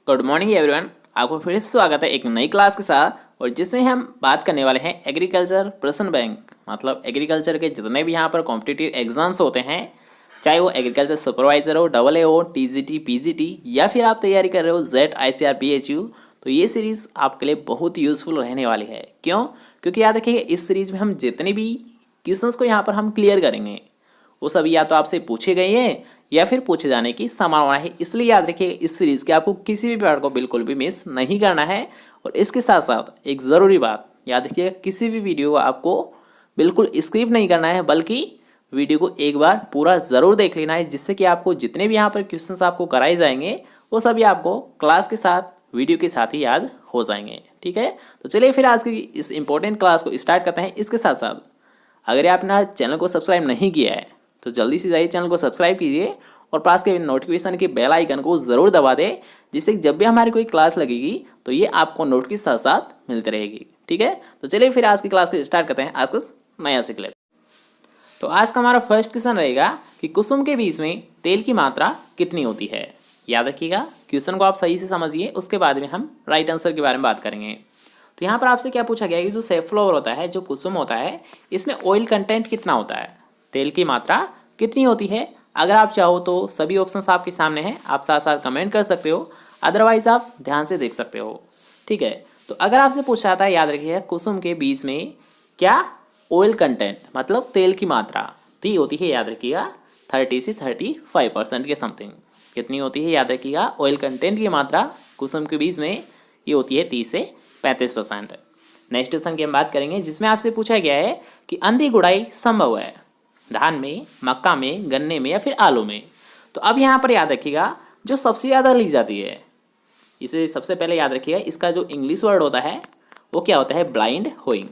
Good morning everyone. आपको फिर से स्वागत है एक नई क्लास के साथ और जिसमें हम बात करने वाले हैं एग्रीकल्चर प्रश्न बैंक। मतलब एग्रीकल्चर के जितने भी यहाँ पर कॉम्पिटिटिव एग्जाम्स होते हैं, चाहे वो एग्रीकल्चर सुपरवाइजर हो, AA हो, TGT, PGT या फिर आप तैयारी कर रहे हो ZET, ICAR, PHU, तो ये सीरीज़ आपके लिए बहुत यूज़फुल रहने वाली है। क्यों? क्योंकि याद रखिएगा इस सीरीज़ में हम जितने भी क्वेश्चंस को यहाँ पर हम क्लियर करेंगे वो सभी या तो आपसे पूछे गए हैं या फिर पूछे जाने की संभावना है। इसलिए याद रखिए इस सीरीज़ के आपको किसी भी पार्ट को बिल्कुल भी मिस नहीं करना है। और इसके साथ साथ एक ज़रूरी बात याद रखिएगा, किसी भी वीडियो को आपको बिल्कुल स्किप नहीं करना है, बल्कि वीडियो को एक बार पूरा ज़रूर देख लेना है, जिससे कि आपको जितने भी यहाँ पर क्वेश्चंस आपको कराए जाएंगे वो सभी आपको क्लास के साथ वीडियो के साथ ही याद हो जाएंगे। ठीक है, तो चलिए फिर आज की इस इंपॉर्टेंट क्लास को स्टार्ट करते हैं। इसके साथ साथ अगर आपने चैनल को सब्सक्राइब नहीं किया है तो जल्दी से जाइए चैनल को सब्सक्राइब कीजिए और पास के नोटिफिकेशन के बेल आइकन को ज़रूर दबा दें, जिससे जब भी हमारी कोई क्लास लगेगी तो ये आपको नोटिफिकेशन साथ साथ मिलती रहेगी। ठीक है, तो चलिए फिर आज की क्लास को स्टार्ट करते हैं। आज कुछ नया सीख लेते हैं। तो आज का हमारा फर्स्ट क्वेश्चन रहेगा कि कुसुम के बीज में तेल की मात्रा कितनी होती है। याद रखिएगा, क्वेश्चन को आप सही से समझिए, उसके बाद में हम राइट आंसर के बारे में बात करेंगे। तो यहाँ पर आपसे क्या पूछा गया है कि जो सेफ्लॉवर होता है, जो कुसुम होता है, इसमें ऑयल कंटेंट कितना होता है, तेल की मात्रा कितनी होती है। अगर आप चाहो तो सभी ऑप्शंस आपके सामने हैं, आप साथ साथ कमेंट कर सकते हो, अदरवाइज आप ध्यान से देख सकते हो। ठीक है, तो अगर आपसे पूछा जाता है, याद रखिए कुसुम के बीज में क्या ऑयल कंटेंट मतलब तेल की मात्रा तो ये होती है, याद रखिएगा 30 से 35% के समथिंग। कितनी होती है, याद रखिएगा ऑयल कंटेंट की मात्रा कुसुम के बीज में ये होती है 30 से 35%। नेक्स्ट क्वेश्चन की हम बात करेंगे, जिसमें आपसे पूछा गया है कि अंधी गुड़ाई संभव है धान में, मक्का में, गन्ने में या फिर आलू में। तो अब यहाँ पर याद रखिएगा जो सबसे ज़्यादा ली जाती है, इसे सबसे पहले याद रखिएगा, इसका जो इंग्लिश वर्ड होता है वो क्या होता है, ब्लाइंड होइंग।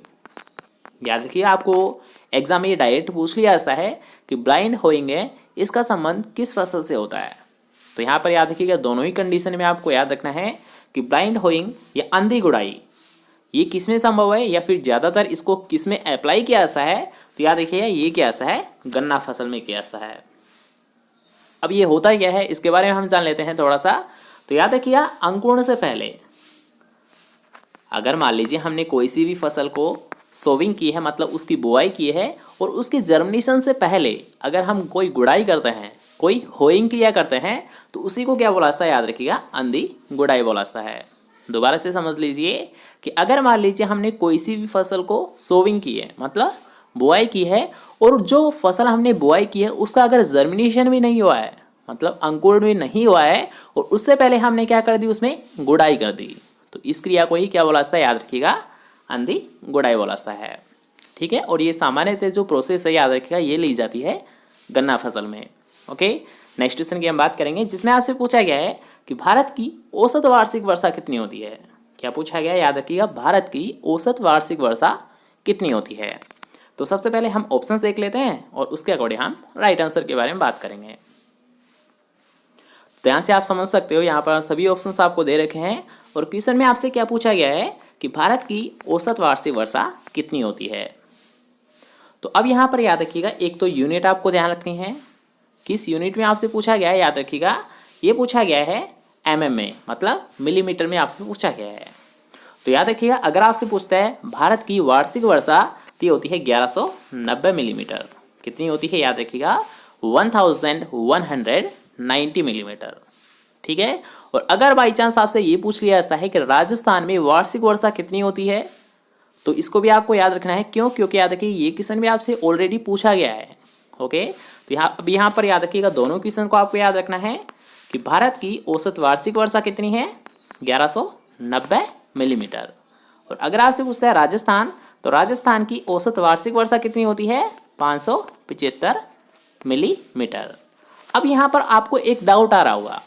याद रखिए आपको एग्जाम में ये डायरेक्ट पूछ लिया जाता है कि ब्लाइंड होइंग है, इसका संबंध किस फसल से होता है। तो यहाँ पर याद रखिएगा दोनों ही कंडीशन में आपको याद रखना है कि ब्लाइंड होइंग या अंधी गुड़ाई ये किस में संभव है या फिर ज़्यादातर इसको किस में अप्लाई किया जाता है। तो याद रखिएगा ये क्या जाता है, गन्ना फसल में किया जाता है। अब ये होता क्या है इसके बारे में हम जान लेते हैं थोड़ा सा। तो याद रखिएगा अंकुरण से पहले अगर मान लीजिए हमने कोई सी भी फसल को सोविंग की है, मतलब उसकी बुआई की है, और उसकी जर्मिनेशन से पहले अगर हम कोई गुड़ाई करते हैं, कोई होइंग क्रिया करते हैं, तो उसी को क्या बोला जाता है, याद रखिएगा अंधी गुड़ाई बोला जाता है। दोबारा से समझ लीजिए कि अगर मान लीजिए हमने कोई सी भी फसल को सोविंग की है, मतलब बुआई की है, और जो फसल हमने बुआई की है उसका अगर जर्मिनेशन भी नहीं हुआ है, मतलब अंकुरण भी नहीं हुआ है, और उससे पहले हमने क्या कर दी, उसमें गुड़ाई कर दी, तो इस क्रिया को ही क्या बोला जाता है, याद रखिएगा अंधी गुड़ाई बोला जाता है। ठीक है, और ये सामान्यतः जो प्रोसेस है याद रखिएगा ये ली जाती है गन्ना फसल में। ओके, नेक्स्ट क्वेश्चन की हम बात करेंगे, जिसमें आपसे पूछा गया है कि भारत की औसत वार्षिक वर्षा कितनी होती है। क्या पूछा गया है, याद रखिएगा भारत की औसत वार्षिक वर्षा कितनी होती है। तो सबसे पहले हम ऑप्शन देख लेते हैं और उसके अकॉर्डिंग हम राइट आंसर के बारे में बात करेंगे। तो यहाँ से आप समझ सकते हो, यहाँ पर सभी ऑप्शंस आपको दे रखे हैं और क्वेश्चन में आपसे क्या पूछा गया है कि भारत की औसत वार्षिक वर्षा कितनी होती है। तो अब यहाँ पर याद रखिएगा एक तो यूनिट आपको ध्यान रखनी है, किस यूनिट में आपसे पूछा गया है। याद रखिएगा ये पूछा गया है mm में, मतलब मिलीमीटर में आपसे पूछा गया है। तो याद रखिएगा अगर आपसे पूछता है भारत की वार्षिक वर्षा तो होती है 1190 मिलीमीटर। कितनी होती है, याद रखिएगा 1190 मिलीमीटर। ठीक है, और अगर बाई चांस आपसे ये पूछ लिया जाता है कि राजस्थान में वार्षिक वर्षा कितनी होती है, तो इसको भी आपको याद रखना है। क्यों? क्योंकि याद रखिए ये क्वेश्चन भी आपसे ऑलरेडी पूछा गया है। ओके, तो यहाँ पर याद रखिएगा दोनों क्वेश्चन को आपको याद रखना है कि भारत की औसत वार्षिक वर्षा कितनी है, 1190 मिलीमीटर। और अगर आपसे पूछता है राजस्थान, तो राजस्थान की औसत वार्षिक वर्षा कितनी होती है, 575 मिलीमीटर। अब यहाँ पर आपको एक डाउट आ रहा होगा,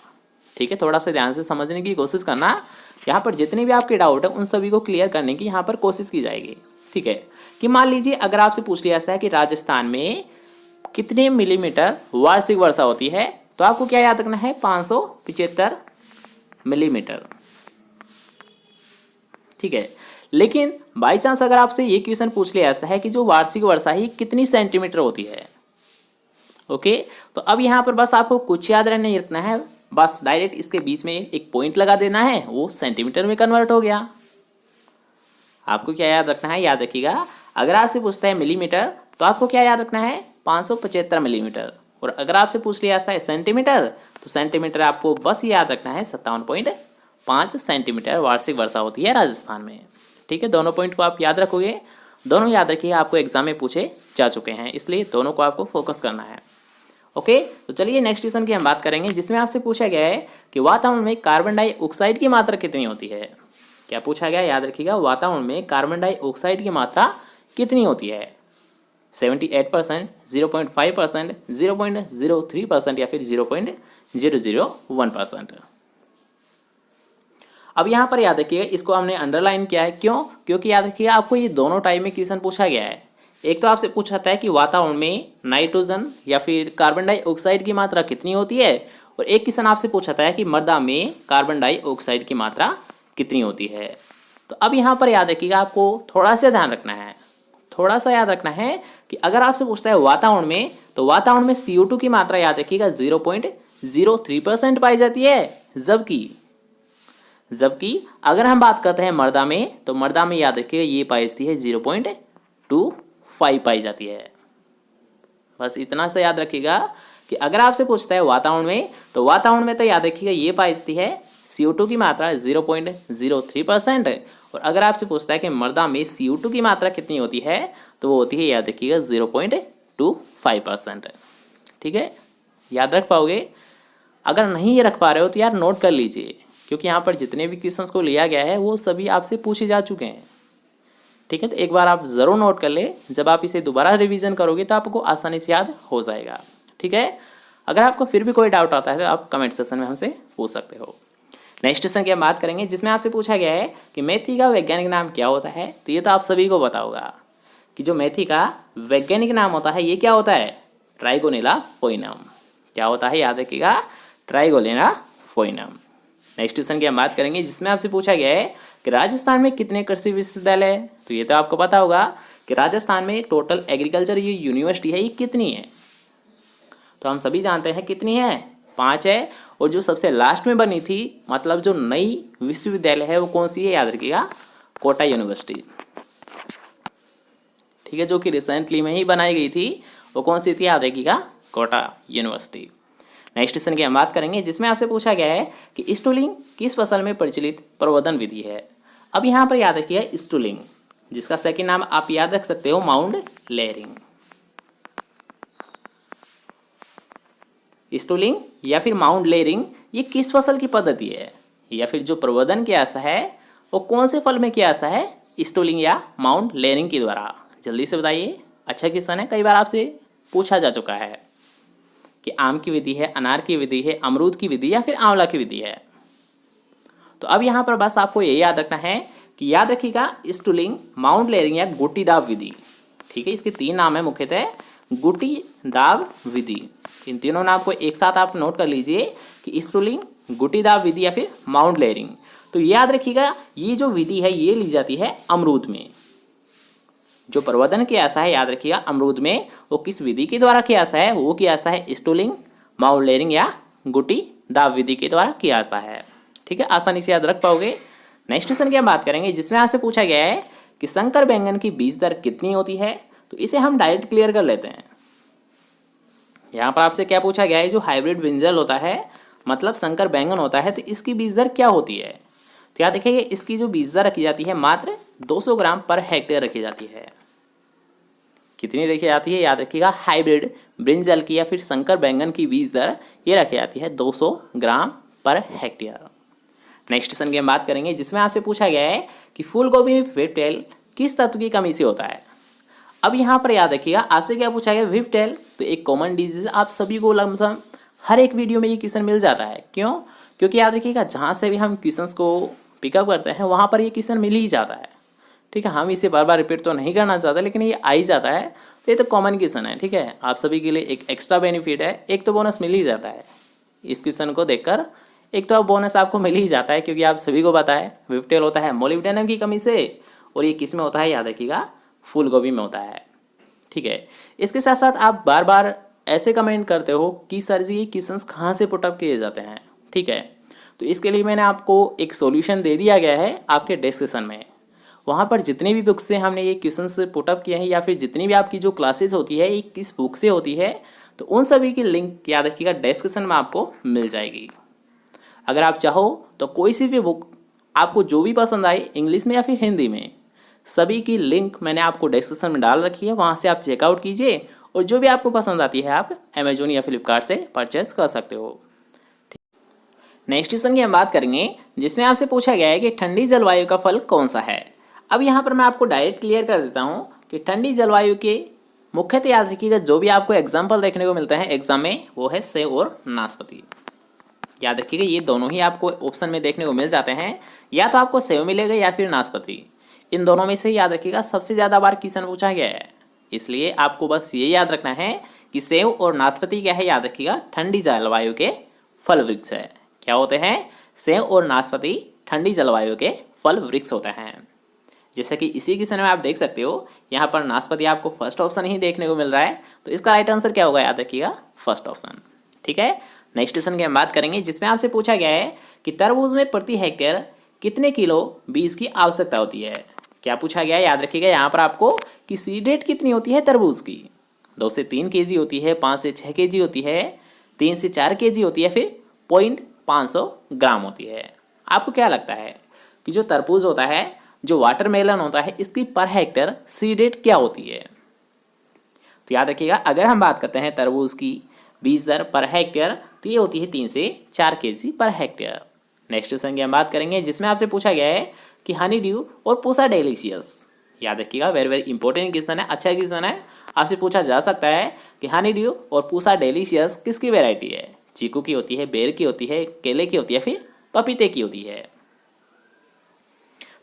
ठीक है, थोड़ा सा ध्यान से समझने की कोशिश करना। यहाँ पर जितने भी आपके डाउट है उन सभी को क्लियर करने की यहाँ पर कोशिश की जाएगी। ठीक है, कि मान लीजिए अगर आपसे पूछ लिया जाता है कि राजस्थान में कितने मिलीमीटर वार्षिक वर्षा होती है, तो आपको क्या याद रखना है, 575 मिलीमीटर। ठीक है, लेकिन बाई चांस अगर आपसे ये क्वेश्चन पूछ लिया जाता है कि जो वार्षिक वर्षा है कितनी सेंटीमीटर होती है। ओके, तो अब यहाँ पर बस आपको कुछ याद नहीं रखना है, बस डायरेक्ट इसके बीच में एक पॉइंट लगा देना है, वो सेंटीमीटर में कन्वर्ट हो गया। आपको क्या याद रखना है, याद रखिएगा अगर आपसे पूछता है मिलीमीटर तो आपको क्या याद रखना है 575 मिलीमीटर, और अगर आपसे पूछ लिया जाता है सेंटीमीटर तो सेंटीमीटर आपको बस याद रखना है 57.5 सेंटीमीटर वार्षिक वर्षा होती है राजस्थान में। ठीक है, दोनों पॉइंट को आप याद रखोगे, दोनों याद रखिएगा, आपको एग्जाम में पूछे जा चुके हैं, इसलिए दोनों को आपको फोकस करना है। ओके, तो चलिए नेक्स्ट क्वेश्चन की हम बात करेंगे, जिसमें आपसे पूछा गया है कि वातावरण में कार्बन डाइऑक्साइड की मात्रा कितनी होती है। क्या पूछा गया, याद रखिएगा, वातावरण में कार्बन डाइऑक्साइड की मात्रा कितनी होती है। 78%, 0.5%, 0.03% या फिर 0.001%। अब यहाँ पर याद रखिएगा, इसको हमने अंडरलाइन किया है, क्यों? क्योंकि याद रखिएगा आपको ये दोनों टाइप में क्वेश्चन पूछा गया है। एक तो आपसे पूछा था कि वातावरण में नाइट्रोजन या फिर कार्बन डाइऑक्साइड की मात्रा कितनी होती है, और एक क्वेश्चन आपसे पूछा था कि मृदा में कार्बन डाइऑक्साइड की मात्रा कितनी होती है। तो अब यहाँ पर याद रखिएगा, आपको थोड़ा सा ध्यान रखना है, थोड़ा सा याद रखना है कि अगर आपसे पूछता है वातावरण में, तो वातावरण में CO2 की मात्रा याद रखिएगा 0.03% पाई जाती है, जबकि अगर हम बात करते हैं मृदा में, तो मृदा में याद रखिएगा ये पाई जाती है 0.25 पाई जाती है। बस इतना सा याद रखिएगा कि अगर आपसे पूछता है वातावरण में, तो वातावरण में तो याद रखिएगा ये पाई जाती है CO2 की मात्रा 0.03%, और अगर आपसे पूछता है कि मृदा में CO2 की मात्रा कितनी होती है, तो वो होती है याद रखिएगा 0.25%। ठीक है, याद रख पाओगे? अगर नहीं ये रख पा रहे हो तो यार नोट कर लीजिए, क्योंकि यहाँ पर जितने भी क्वेश्चंस को लिया गया है वो सभी आपसे पूछे जा चुके हैं। ठीक है, तो एक बार आप ज़रूर नोट कर ले, जब आप इसे दोबारा रिवीजन करोगे तो आपको आसानी से याद हो जाएगा। ठीक है, अगर आपको फिर भी कोई डाउट आता है तो आप कमेंट सेक्शन में हमसे पूछ सकते हो। नेक्स्ट क्वेश्चन की हम बात करेंगे, जिसमें आपसे पूछा गया है कि मेथी का वैज्ञानिक नाम क्या होता है। तो ये तो आप सभी को पता होगा कि जो मेथी का वैज्ञानिक नाम होता है ये क्या होता है, ट्राइगोनेला फोइनम। क्या होता है, याद रखिएगा, ट्राइगोनेला फोइनम। नेक्स्ट क्वेश्चन की हम बात करेंगे, जिसमें आपसे पूछा गया है कि राजस्थान में कितने कृषि विश्वविद्यालय है। तो ये तो आपको पता होगा कि राजस्थान में टोटल एग्रीकल्चर ये यूनिवर्सिटी है, ये कितनी है। तो हम सभी जानते हैं कितनी है, 5 है, और जो सबसे लास्ट में बनी थी, मतलब जो नई विश्वविद्यालय है वो कौन सी है, याद रखिएगा, कोटा यूनिवर्सिटी। ठीक है, जो कि रिसेंटली में ही बनाई गई थी, वो कौन सी थी, याद रखिएगा, कोटा यूनिवर्सिटी। नेक्स्ट क्वेश्चन की हम बात करेंगे, जिसमें आपसे पूछा गया है कि स्टूलिंग किस फसल में प्रचलित प्रवर्धन विधि है। अब यहाँ पर याद रखिए स्टूलिंग, जिसका सेकंड नाम आप याद रख सकते हो माउंट लेयरिंग। स्टूलिंग या फिर माउंट लेयरिंग ये किस फसल की पद्धति है, या फिर जो प्रवर्धन किया जाता है वो कौन से फल में किया जाता है, स्टूलिंग या माउंट लेयरिंग के द्वारा। जल्दी से बताइए, अच्छा क्वेश्चन है, कई बार आपसे पूछा जा चुका है कि आम की विधि है, अनार की विधि है, अमरूद की विधि या फिर आंवला की विधि है। तो अब यहाँ पर बस आपको ये याद रखना है कि याद रखिएगा स्टूलिंग, माउंट लेयरिंग या गुटी दाब विधि। ठीक है, इसके 3 नाम है मुख्यतः, गुटी दाब विधि। इन तीनों नाम को एक साथ आप नोट कर लीजिए कि स्टूलिंग, गुटी दाब विधि या फिर माउंट लेयरिंग। तो याद रखिएगा ये जो विधि है ये ली जाती है अमरूद में। जो प्रवर्धन किया जाता है, याद रखिएगा, अमरूद में वो किस विधि के द्वारा किया जाता है, वो किया जाता है स्टूलिंग, माउंट लेयरिंग या गुटी दाब विधि के द्वारा किया जाता है। ठीक है, आसानी से याद रख पाओगे। नेक्स्ट क्वेश्चन की हम बात करेंगे, जिसमें आपसे पूछा गया है कि संकर बैंगन की बीज दर कितनी होती है। तो इसे हम डायरेक्ट क्लियर कर लेते हैं। यहाँ पर आपसे क्या पूछा गया है, जो हाइब्रिड ब्रिंजल होता है, मतलब संकर बैंगन होता है, तो इसकी बीज दर क्या होती है। तो याद देखिए, इसकी जो बीज दर रखी जाती है मात्र 200 ग्राम पर हेक्टेयर रखी जाती है। कितनी रखी जाती है, याद रखिएगा, हाइब्रिड ब्रिंजल की या फिर संकर बैंगन की बीज दर ये रखी जाती है 200 ग्राम पर हेक्टेयर। नेक्स्ट क्वेश्चन की हम बात करेंगे, जिसमें आपसे पूछा गया है कि फूल गोभी में विप्टेल किस तत्व की कमी से होता है। अब यहाँ पर याद रखिएगा, आपसे क्या पूछा गया, विप्टेल तो एक कॉमन डिजीज, आप सभी को मतलब हर एक वीडियो में ये क्वेश्चन मिल जाता है। क्यों? क्योंकि याद रखिएगा जहाँ से भी हम क्वेश्चंस को पिकअप करते हैं वहाँ पर ये क्वेश्चन मिल ही जाता है। ठीक है, हम इसे बार बार रिपीट तो नहीं करना चाहते, लेकिन ये आ ही जाता है, तो ये तो कॉमन क्वेश्चन है। ठीक है, आप सभी के लिए एक एक्स्ट्रा बेनिफिट है, एक तो बोनस मिल ही जाता है इस क्वेश्चन को देखकर, एक तो बोनस आपको मिल ही जाता है, क्योंकि आप सभी को पता है विप्टेल होता है मोलिब्डेनम की कमी से, और ये किस में होता है, याद रखिएगा, फूल गोभी में होता है। ठीक है, इसके साथ साथ आप बार बार ऐसे कमेंट करते हो कि सर जी ये क्वेश्चंस कहाँ से पुटअप किए जाते हैं, ठीक है, तो इसके लिए मैंने आपको एक सॉल्यूशन दे दिया गया है आपके डिस्क्रिप्शन में। वहाँ पर जितनी भी बुक से हमने ये क्वेश्चंस पुटअप किए हैं या फिर जितनी भी आपकी जो क्लासेस होती है ये किस बुक से होती है, तो उन सभी की लिंक याद रखिएगा डिस्क्रिप्शन में आपको मिल जाएगी। अगर आप चाहो तो कोई सी भी बुक आपको जो भी पसंद आए, इंग्लिश में या फिर हिंदी में, सभी की लिंक मैंने आपको डिस्क्रिप्शन में डाल रखी है, वहाँ से आप चेकआउट कीजिए और जो भी आपको पसंद आती है आप अमेजोन या फ्लिपकार्ट से परचेज कर सकते हो। नेक्स्ट क्वेश्चन की हम बात करेंगे जिसमें आपसे पूछा गया है कि ठंडी जलवायु का फल कौन सा है। अब यहाँ पर मैं आपको डायरेक्ट क्लियर कर देता हूँ कि ठंडी जलवायु के मुख्यतः याद रखिएगा जो भी आपको एग्जाम्पल देखने को मिलता है एग्जाम में वो है सेब और नाशपाती। याद रखिएगा ये दोनों ही आपको ऑप्शन में देखने को मिल जाते हैं, या तो आपको सेब मिलेगा या फिर नाशपाती। इन दोनों में से याद रखिएगा सबसे ज़्यादा बार क्वेश्चन पूछा गया है, इसलिए आपको बस ये याद रखना है कि सेब और नाशपाती क्या है। याद रखिएगा ठंडी जलवायु के फल वृक्ष है। क्या होते हैं? सेब और नाशपाती ठंडी जलवायु के फल वृक्ष होते हैं। जैसे कि इसी क्वेश्चन में आप देख सकते हो यहाँ पर नाशपाती आपको फर्स्ट ऑप्शन ही देखने को मिल रहा है, तो इसका राइट आंसर क्या होगा? याद रखिएगा फर्स्ट ऑप्शन। ठीक है, नेक्स्ट क्वेश्चन की हम बात करेंगे जिसमें आपसे पूछा गया है कि तरबूज में प्रति हेक्टेयर कितने किलो बीज की आवश्यकता होती है। क्या पूछा गया है? याद रखिएगा यहाँ पर आपको कि सीड रेट कितनी होती है तरबूज की, 2 से 3 केजी होती है, 5 से 6 केजी होती है, 3 से 4 केजी होती है, फिर 0.500 ग्राम होती है। आपको क्या लगता है कि जो तरबूज होता है, जो वाटरमेलन होता है, इसकी पर हेक्टेयर सीड रेट क्या होती है? तो याद रखिएगा अगर हम बात करते हैं तरबूज की बीज दर पर हेक्टेयर तो ये होती है 3 से 4 KG per hectare. Next question की हम बात करेंगे जिसमें आपसे पूछा गया है कि हनी ड्यू और पूसा डेलीशियस। याद रखिएगा वेरी वेरी इंपॉर्टेंट क्वेश्चन है, अच्छा क्वेश्चन है। आपसे पूछा जा सकता है कि हनी ड्यू और पूसा डेलीशियस किसकी वेराइटी है? चीकू की होती है, बेर की होती है, केले की होती है, फिर पपीते की होती है।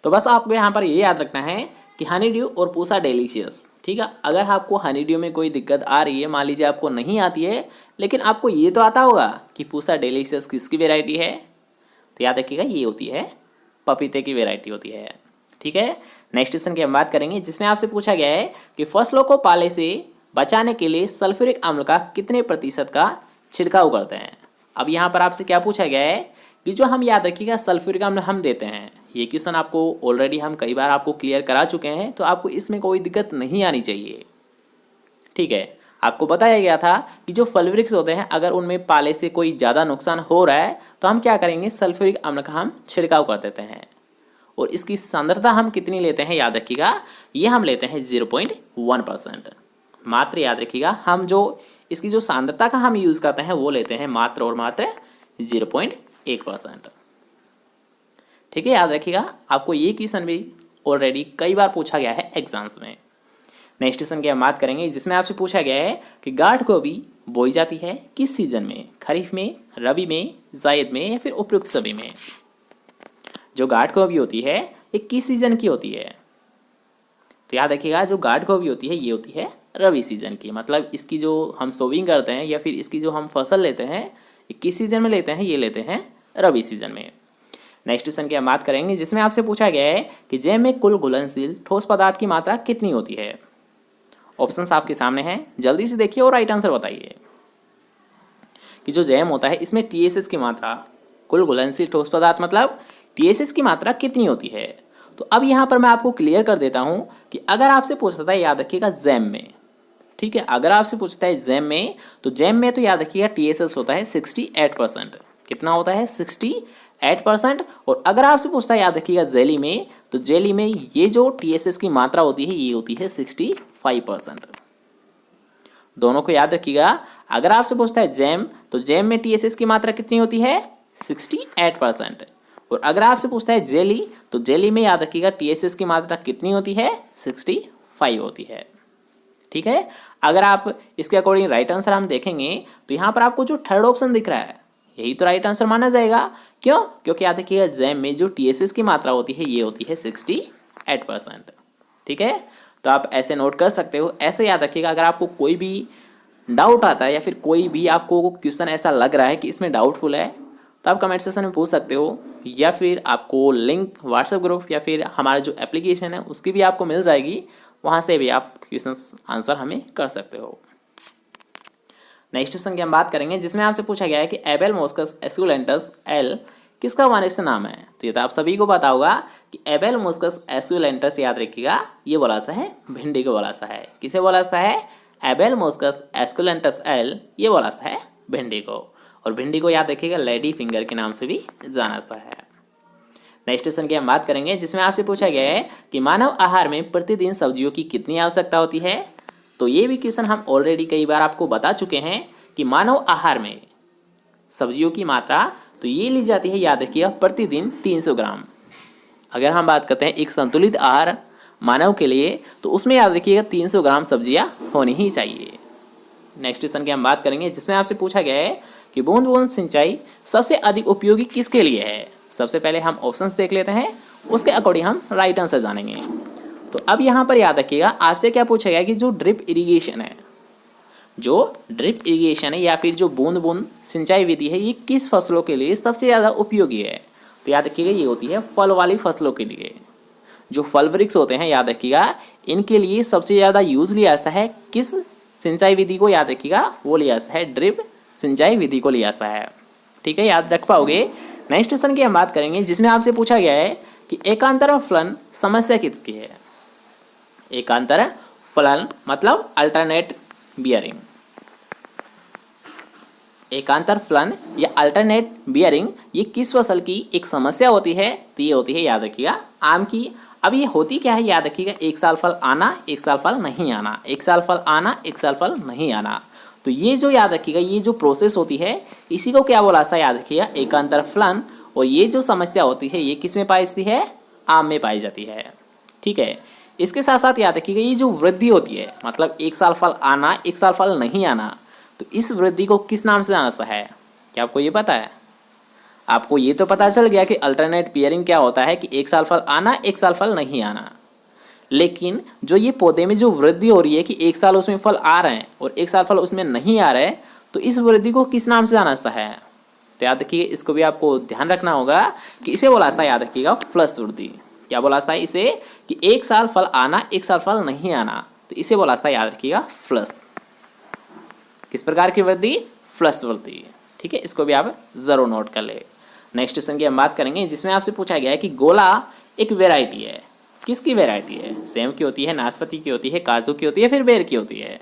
तो बस आपको यहाँ पर ये याद रखना है कि हनी ड्यू और पूसा डेलीशियस। ठीक है, अगर आपको हनी ड्यू में कोई दिक्कत आ रही है, मान लीजिए आपको नहीं आती है, लेकिन आपको ये तो आता होगा कि पूसा डेलीशियस किसकी वेराइटी है, तो याद रखिएगा ये होती है पपीते की वेराइटी होती है। ठीक है, नेक्स्ट क्वेश्चन की हम बात करेंगे जिसमें आपसे पूछा गया है कि फसलों को पाले से बचाने के लिए सल्फ्यूरिक अम्ल का कितने प्रतिशत का छिड़काव करते हैं। अब यहाँ पर आपसे क्या पूछा गया है कि जो हम याद रखिएगा सल्फ्यूरिक अम्ल हम देते हैं, ये क्वेश्चन आपको ऑलरेडी हम कई बार आपको क्लियर करा चुके हैं, तो आपको इसमें कोई दिक्कत नहीं आनी चाहिए। ठीक है, आपको बताया गया था कि जो फल वृक्ष होते हैं अगर उनमें पाले से कोई ज़्यादा नुकसान हो रहा है तो हम क्या करेंगे, सल्फ्यूरिक अम्ल का हम छिड़काव कर देते हैं। और इसकी सांद्रता हम कितनी लेते हैं? याद रखिएगा ये हम लेते हैं 0.1% मात्र। याद रखिएगा हम जो इसकी जो सांद्रता का हम यूज़ करते हैं वो लेते हैं मात्र और मात्र 0.1%। ठीक है, याद रखिएगा आपको ये क्वेश्चन भी ऑलरेडी कई बार पूछा गया है एग्जाम्स में। नेक्स्ट क्वेश्चन की हम बात करेंगे जिसमें आपसे पूछा गया है कि गांठ गोभी बोई जाती है किस सीजन में? खरीफ में, रबी में, जायद में, या फिर उपयुक्त सभी में? जो गांठ गोभी होती है ये किस सीजन की होती है? तो याद रखिएगा जो गांठ गोभी होती है ये होती है रबी सीजन की। मतलब इसकी जो हम सोविंग करते हैं या फिर इसकी जो हम फसल लेते हैं ये किस सीजन में लेते हैं? ये लेते हैं रबी सीजन में। नेक्स्ट क्वेश्चन की हम बात करेंगे जिसमें आपसे पूछा गया है कि जैम में कुल घुलनशील ठोस पदार्थ की मात्रा कितनी होती है? ऑप्शंस आपके सामने हैं, जल्दी से देखिए और राइट आंसर बताइए कि जो जैम होता है इसमें TSS की मात्रा, कुल घुलनशील ठोस पदार्थ मतलब TSS की मात्रा कितनी होती है? तो अब यहाँ पर मैं आपको क्लियर कर देता हूँ कि अगर आपसे पूछता है याद रखिएगा जैम में, ठीक है, अगर आपसे पूछता है जैम में तो जैम में तो याद रखिएगा TSS होता है 68%। कितना होता है? 68%। और अगर आपसे पूछता है याद रखिएगा जेली में, तो जेली में ये जो TSS की मात्रा होती है ये होती है 65%। दोनों को याद रखिएगा, अगर आपसे पूछता है जैम तो जैम में TSS की मात्रा कितनी होती है? 68%। और अगर आपसे पूछता है जेली तो जेली में याद रखिएगा TSS की मात्रा कितनी होती है? 65 होती है। ठीक है, अगर आप इसके अकॉर्डिंग राइट आंसर हम देखेंगे तो यहाँ पर आपको जो थर्ड ऑप्शन दिख रहा है यही तो राइट आंसर माना जाएगा। क्यों? क्योंकि याद रखिएगा जैम में जो TSS की मात्रा होती है ये होती है 68%। ठीक है, तो आप ऐसे नोट कर सकते हो। ऐसे याद रखिएगा अगर आपको कोई भी डाउट आता है या फिर कोई भी आपको क्वेश्चन ऐसा लग रहा है कि इसमें डाउटफुल है तो आप कमेंट सेक्शन में पूछ सकते हो, या फिर आपको लिंक व्हाट्सएप ग्रुप या फिर हमारा जो एप्लीकेशन है उसकी भी आपको मिल जाएगी, वहाँ से भी आप क्वेश्चन आंसर हमें कर सकते हो। नेक्स्ट क्वेश्चन की हम बात करेंगे जिसमें आपसे पूछा गया है कि एबेल मोस्कस एस्कुलेंटस एल किसका वानरस्य नाम है। तो ये तो आप सभी को पता होगा कि एबेल मोस्कस एस्कुलेंटस, याद रखिएगा, ये बोला सा है भिंडी को बोला सा है। किसे बोला सा है? एबेल मोस्कस एस्कुलेंटस एल, ये बोला सा है भिंडी को। और भिंडी को याद रखिएगा लेडी फिंगर के नाम से भी जाना जाता है। नेक्स्ट क्वेश्चन की हम बात करेंगे जिसमें आपसे पूछा गया है कि मानव आहार में प्रतिदिन सब्जियों की कितनी आवश्यकता होती है। तो ये भी क्वेश्चन हम ऑलरेडी कई बार आपको बता चुके हैं कि मानव आहार में सब्जियों की मात्रा तो ये ली जाती है, याद रखिएगा, प्रतिदिन 300 ग्राम। अगर हम बात करते हैं एक संतुलित आहार मानव के लिए तो उसमें याद रखिएगा 300 ग्राम सब्जियां होनी ही चाहिए। नेक्स्ट क्वेश्चन की हम बात करेंगे जिसमें आपसे पूछा गया है कि बूंद बूंद सिंचाई सबसे अधिक उपयोगी किसके लिए है। सबसे पहले हम ऑप्शंस देख लेते हैं, उसके अकॉर्डिंग हम राइट आंसर जानेंगे। तो अब यहाँ पर याद रखिएगा आपसे क्या पूछा गया कि जो ड्रिप इरिगेशन है, या फिर जो बूंद बूंद सिंचाई विधि है, ये किस फसलों के लिए सबसे ज़्यादा उपयोगी है। तो याद रखिएगा ये होती है फल वाली फसलों के लिए। जो फल वृक्ष होते हैं, याद रखिएगा, इनके लिए सबसे ज़्यादा यूज लिया जाता है किस सिंचाई विधि को, याद रखिएगा, वो लिया जाता है ड्रिप सिंचाई विधि को लिया जाता है। ठीक है, याद रख पाओगे। नेक्स्ट क्वेश्चन की हम बात करेंगे जिसमें आपसे पूछा गया है कि एकांतर फलन समस्या किसकी है। एकांतर फलन मतलब अल्टरनेट बियरिंग। एकांतर फलन या अल्टरनेट बियरिंग ये किस फसल की एक समस्या होती है। तो ये होती है, याद रखिएगा, आम की। अब ये होती क्या है, याद रखिएगा, एक साल फल आना, एक साल फल नहीं आना, एक साल फल आना, एक साल फल नहीं आना। तो ये जो याद रखिएगा, ये जो प्रोसेस होती है, इसी को क्या बोला सा, याद रखिएगा, एकांतर फलन। और ये जो समस्या होती है, ये किस में पाई जाती है? आम में पाई जाती है। ठीक है, इसके साथ साथ याद रखिएगा ये जो वृद्धि होती है, मतलब एक साल फल आना, एक साल फल नहीं आना, तो इस वृद्धि को किस नाम से जाना सा है? क्या आपको ये पता है? आपको ये तो पता चल गया कि अल्टरनेट बियरिंग क्या होता है कि एक साल फल आना, एक साल फल नहीं आना। लेकिन जो ये पौधे में जो वृद्धि हो रही है कि एक साल उसमें फल आ रहे हैं और एक साल फल उसमें नहीं आ रहे, तो इस वृद्धि को किस नाम से जाना जाता है? तो याद रखिए, इसको भी आपको ध्यान रखना होगा कि इसे बोला जाता है, याद रखिएगा, फ्लस वृद्धि। क्या बोला जाता है इसे? कि एक साल फल आना, एक साल फल नहीं आना, तो इसे बोला जाता है, याद रखिएगा, फ्लस। किस प्रकार की वृद्धि? फ्लस वृद्धि। ठीक है, इसको भी आप जरूर नोट कर ले। नेक्स्ट क्वेश्चन की हम बात करेंगे जिसमें आपसे पूछा गया है कि गोला एक वेराइटी है। किसकी वेराइटी है? सेम की होती है, नाशपाती की होती है, काजू की होती है, फिर बेर की होती है।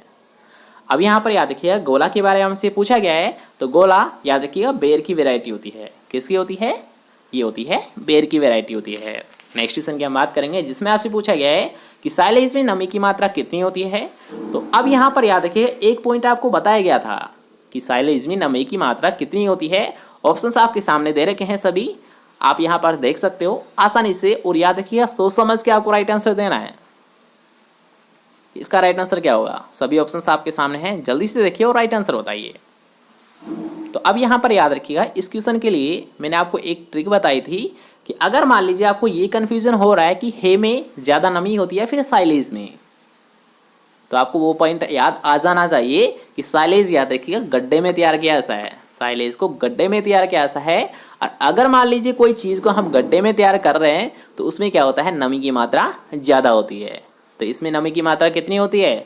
अब यहाँ पर याद रखिएगा गोला के बारे में हमसे पूछा गया है, तो गोला याद रखिएगा बेर की वेराइटी होती है। किसकी होती है? ये होती है बेर की वेराइटी होती है। नेक्स्ट क्वेश्चन की हम बात करेंगे जिसमें आपसे पूछा गया है कि साइलेज में नमी की मात्रा कितनी होती है। तो अब यहाँ पर याद रखिएगा एक पॉइंट आपको बताया गया था कि साइलेज में नमी की मात्रा कितनी होती है। ऑप्शंस आपके सामने दे रखे हैं सभी, आप यहाँ पर देख सकते हो आसानी से। और याद रखिएगा सोच समझ के आपको राइट आंसर देना है। इसका राइट आंसर क्या होगा? सभी ऑप्शंस आपके सामने हैं, जल्दी से देखिए और राइट आंसर बताइए। तो अब यहाँ पर याद रखिएगा इस क्वेश्चन के लिए मैंने आपको एक ट्रिक बताई थी कि अगर मान लीजिए आपको ये कन्फ्यूजन हो रहा है कि हे में ज़्यादा नमी होती है फिर साइलेज में, तो आपको वो पॉइंट याद आ जाना चाहिए कि साइलेज याद रखिएगा गड्ढे में तैयार किया जाता है। साइलेज को गड्ढे में तैयार किया जाता है। और अगर मान लीजिए कोई चीज़ को हम गड्ढे में तैयार कर रहे हैं तो उसमें क्या होता है, नमी की मात्रा ज़्यादा होती है। तो इसमें नमी की मात्रा कितनी होती है?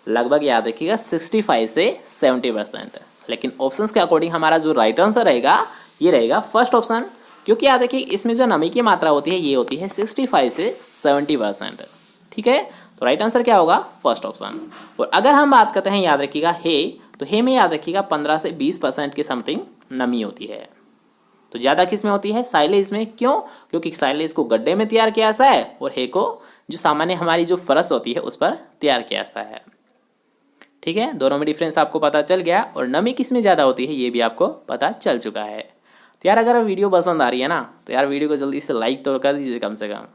लगभग याद रखिएगा 65 से 70%। लेकिन ऑप्शंस के अकॉर्डिंग हमारा जो राइट आंसर रहेगा ये रहेगा फर्स्ट ऑप्शन, क्योंकि याद रखिए इसमें जो नमी की मात्रा होती है ये होती है 65 से 70%। ठीक है, तो राइट आंसर क्या होगा? First option. और अगर हम बात करते हैं याद रखिएगा हे, तो हे में याद रखिएगा 15 से 20% की समथिंग नमी होती है। तो ज़्यादा किस में होती है? साइलेज में। क्यों? क्योंकि साइलेज को गड्ढे में तैयार किया जाता है और हे को जो सामान्य हमारी जो फरस होती है उस पर तैयार किया जाता है। ठीक है, दोनों में डिफरेंस आपको पता चल गया। और नमी किस में ज़्यादा होती है ये भी आपको पता चल चुका है। तो यार अगर वीडियो पसंद आ रही है ना, तो यार वीडियो को जल्दी से लाइक तो कर दीजिए कम से कम।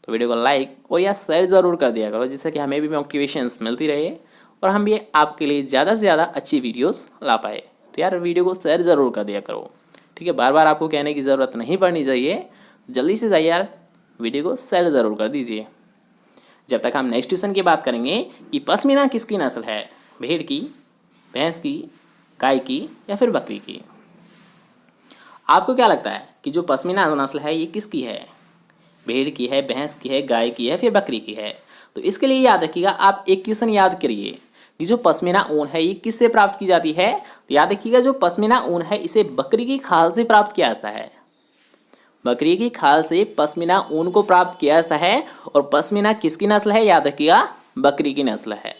तो वीडियो को लाइक और यार शेयर ज़रूर कर दिया करो, जिससे कि हमें भी मोटिवेशंस मिलती रहे और हम भी आपके लिए ज़्यादा से ज़्यादा अच्छी वीडियोस ला पाए। तो यार वीडियो को शेयर ज़रूर कर दिया करो। ठीक है, बार बार आपको कहने की ज़रूरत नहीं पड़नी चाहिए। जल्दी से जाइए यार वीडियो को शेयर ज़रूर कर दीजिए। जब तक हम नेक्स्ट क्वेश्चन की बात करेंगे कि पश्मीना किसकी नस्ल है? भेड़ की, भैंस की, गाय की या फिर बकरी की? आपको क्या लगता है कि जो पश्मीना नस्ल है ये किसकी है? भेड़ की है, भैंस की है, गाय की है, फिर बकरी की है? तो इसके लिए याद रखिएगा आप एक क्वेश्चन याद करिए कि जो पश्मीना ऊन है ये किससे प्राप्त की जाती है? तो याद रखिएगा, जो पश्मीना ऊन है इसे बकरी की खाल से प्राप्त किया जाता है। बकरी की खाल से पश्मीना ऊन को प्राप्त किया जाता है। और पश्मीना किसकी नस्ल है? याद रखिएगा, बकरी की नस्ल है।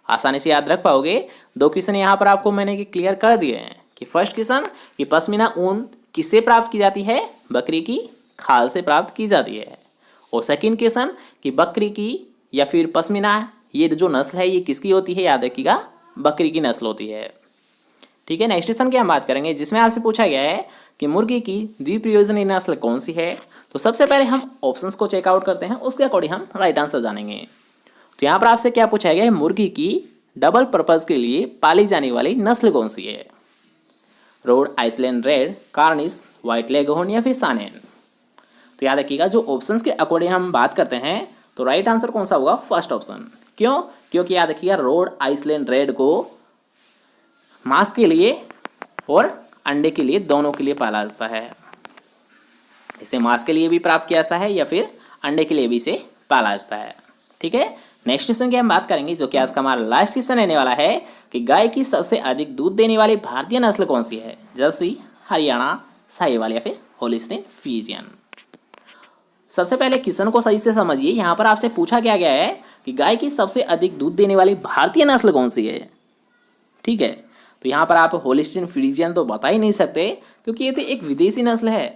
आसानी से याद रख पाओगे। 2 क्वेश्चन यहाँ पर आपको मैंने क्लियर कर दिए हैं कि फर्स्ट क्वेश्चन कि पश्मीना ऊन किससे प्राप्त की जाती है? बकरी की खाल से प्राप्त की जाती है। और सेकंड क्वेश्चन कि बकरी की या फिर पश्मीना ये जो नस्ल है ये किसकी होती है? याद रखिएगा, बकरी की नस्ल होती है। ठीक है, नेक्स्ट क्वेश्चन की हम बात करेंगे जिसमें आपसे पूछा गया है कि मुर्गी की द्विप्रयोजनीय नस्ल कौन सी है? तो सबसे पहले हम ऑप्शंस को चेकआउट करते हैं, उसके अकॉर्डिंग हम राइट आंसर जानेंगे। तो यहाँ पर आपसे क्या पूछा गया है? मुर्गी की डबल पर्पज के लिए पाली जाने वाली नस्ल कौन सी है? Rhode Island red, Cornish, white leghorn या फिर सानेन? तो याद रखिएगा, जो ऑप्शंस के अकॉर्डिंग हम बात करते हैं तो राइट आंसर कौन सा होगा? First option. क्यों? क्योंकि याद रखिएगा, रोड आइसलैंड रेड को मांस के लिए और अंडे के लिए, दोनों के लिए पाला जाता है। इसे मांस के लिए भी प्राप्त किया जाता है या फिर अंडे के लिए भी इसे पाला जाता है। ठीक है, नेक्स्ट क्वेश्चन की हम बात करेंगे जो कि आज का हमारा लास्ट क्वेश्चन रहने वाला है कि गाय की सबसे अधिक दूध देने वाली भारतीय नस्ल कौन सी है? जर्सी, हरियाणा, साहिवाल या फिर होलिस्टीन फ्रीजियन? सबसे पहले क्वेश्चन को सही से समझिए। यहाँ पर आपसे पूछा क्या गया है कि गाय की सबसे अधिक दूध देने वाली भारतीय नस्ल कौन सी है? ठीक है, तो यहाँ पर आप होलिस्टीन फ्रीजियन तो बता ही नहीं सकते क्योंकि ये तो एक विदेशी नस्ल है।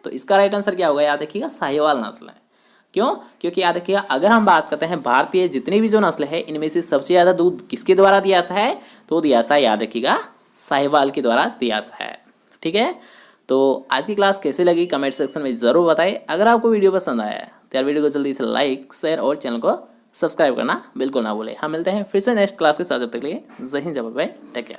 तो इसका राइट आंसर क्या होगा? याद रखिएगा, साहिवाल नस्ल है। क्यों? क्योंकि याद रखिएगा, अगर हम बात करते हैं भारतीय जितनी भी जो नस्ल है इनमें से सबसे ज़्यादा दूध किसके द्वारा दिया जाता है? तो दिया जाता है, याद रखिएगा, साहिवाल के द्वारा दिया जाता है। ठीक है, तो आज की क्लास कैसे लगी कमेंट सेक्शन में ज़रूर बताएं। अगर आपको वीडियो पसंद आया है तो यार वीडियो को जल्दी से लाइक, शेयर और चैनल को सब्सक्राइब करना बिल्कुल ना भूलें। हम मिलते हैं फिर से नेक्स्ट क्लास के साथ। जब तक के लिए जय हिंद, जय भारत, टेक केयर।